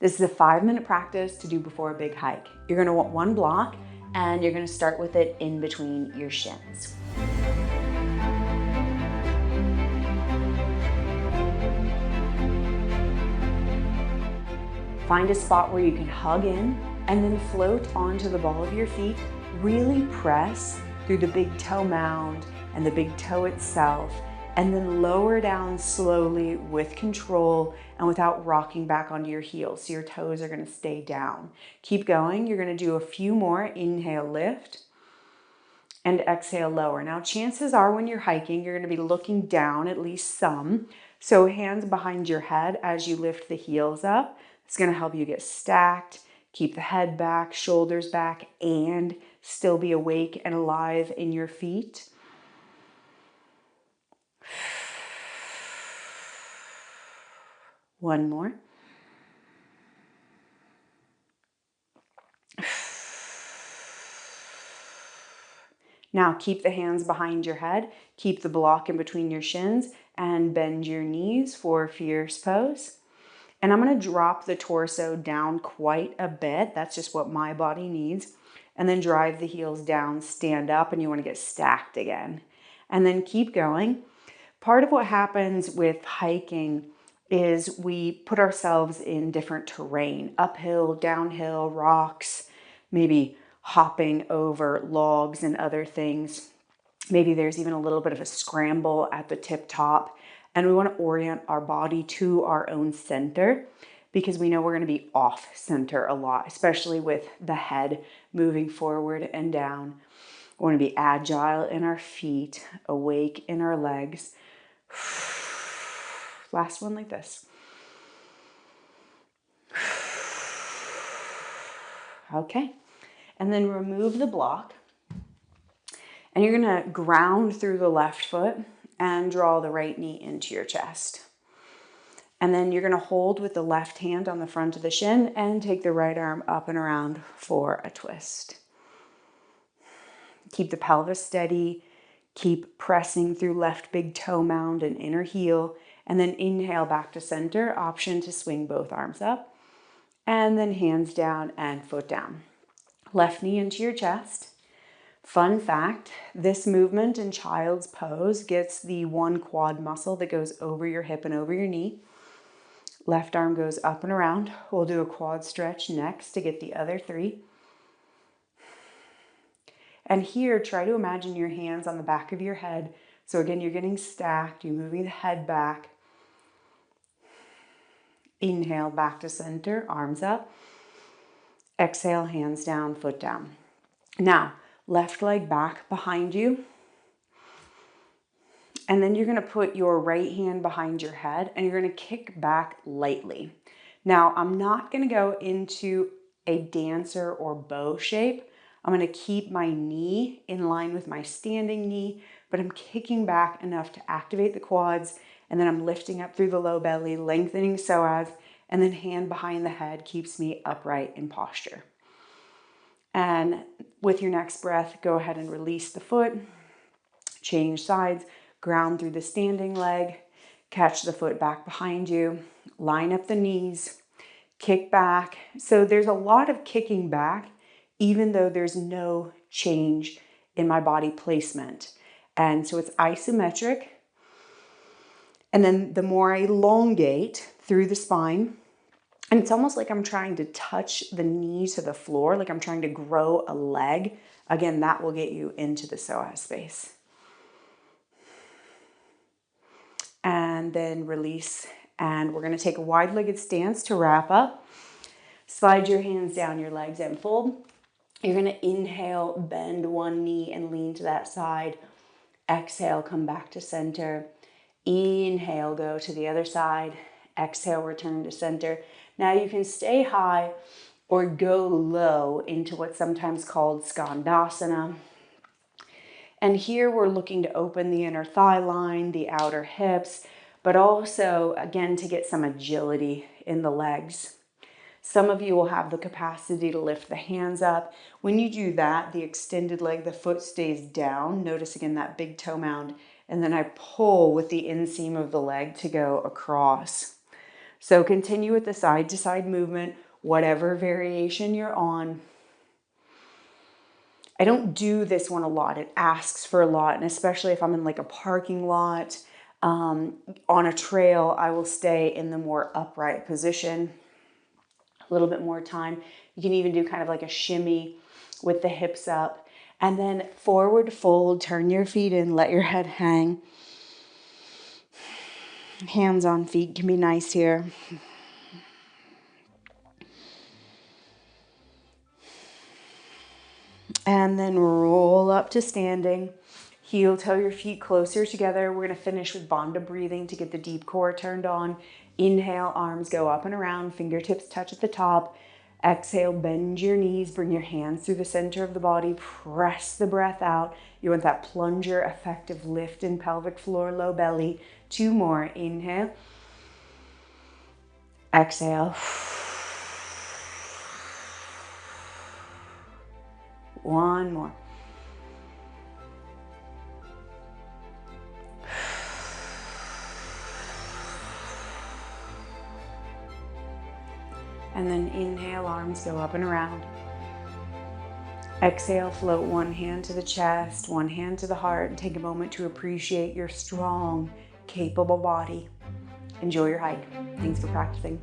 This is a 5-minute practice to do before a big hike. You're gonna want one block and you're gonna start with it in between your shins. Find a spot where you can hug in and then float onto the ball of your feet. Really press through the big toe mound and the big toe itself, and then lower down slowly with control and without rocking back onto your heels. So your toes are gonna stay down. Keep going. You're gonna do a few more. Inhale, lift, and exhale, lower. Now, chances are when you're hiking, you're gonna be looking down, at least some. So hands behind your head as you lift the heels up. It's gonna help you get stacked, keep the head back, shoulders back, and still be awake and alive in your feet. One more. Now keep the hands behind your head, keep the block in between your shins, and bend your knees for fierce pose. And I'm gonna drop the torso down quite a bit. That's just what my body needs. And then drive the heels down, stand up, and you wanna get stacked again. And then keep going. Part of what happens with hiking is we put ourselves in different terrain, uphill, downhill, rocks, maybe hopping over logs and other things. Maybe there's even a little bit of a scramble at the tip top. And we want to orient our body to our own center because we know we're going to be off center a lot, especially with the head moving forward and down. We want to be agile in our feet, awake in our legs. Last one like this. Okay. And then remove the block. And you're going to ground through the left foot and draw the right knee into your chest. And then you're going to hold with the left hand on the front of the shin and take the right arm up and around for a twist. Keep the pelvis steady. Keep pressing through left big toe mound and inner heel. And then inhale back to center. Option to swing both arms up. And then hands down and foot down. Left knee into your chest. Fun fact, this movement in child's pose gets the one quad muscle that goes over your hip and over your knee. Left arm goes up and around. We'll do a quad stretch next to get the other three. And here, try to imagine your hands on the back of your head. So again, you're getting stacked, you're moving the head back. Inhale, back to center, arms up. Exhale, hands down, foot down. Now, left leg back behind you. And then you're going to put your right hand behind your head and you're going to kick back lightly. Now, I'm not going to go into a dancer or bow shape. I'm going to keep my knee in line with my standing knee, but I'm kicking back enough to activate the quads, and then I'm lifting up through the low belly, lengthening psoas, and then hand behind the head keeps me upright in posture. And with your next breath, go ahead and release the foot, change sides, ground through the standing leg, catch the foot back behind you, line up the knees, kick back. So there's a lot of kicking back, even though there's no change in my body placement. And so it's isometric. And then the more I elongate through the spine, and it's almost like I'm trying to touch the knee to the floor, like I'm trying to grow a leg. Again, that will get you into the psoas space. And then release. And we're going to take a wide-legged stance to wrap up. Slide your hands down your legs and fold. You're going to inhale, bend one knee and lean to that side. Exhale, come back to center. Inhale, go to the other side. Exhale, return to center. Now you can stay high or go low into what's sometimes called Skandasana. And here we're looking to open the inner thigh line, the outer hips, but also, again, to get some agility in the legs. Some of you will have the capacity to lift the hands up. When you do that, the extended leg, the foot stays down. Notice again that big toe mound. And then I pull with the inseam of the leg to go across. So continue with the side to side movement, whatever variation you're on. I don't do this one a lot. It asks for a lot, and especially if I'm in like a parking lot, on a trail, I will stay in the more upright position a little bit more time. You can even do kind of like a shimmy with the hips up, and then forward fold, turn your feet in, let your head hang. Hands on feet can be nice here. And then roll up to standing. Heel toe your feet closer together. We're going to finish with Bandha breathing to get the deep core turned on. Inhale, arms go up and around, fingertips touch at the top. Exhale, bend your knees, bring your hands through the center of the body, press the breath out. You want that plunger effective lift in pelvic floor, low belly. 2 more. Inhale. Exhale. 1 more. And then inhale, arms go up and around. Exhale, float one hand to the chest, one hand to the heart, and take a moment to appreciate your strong, capable body. Enjoy your hike. Thanks for practicing.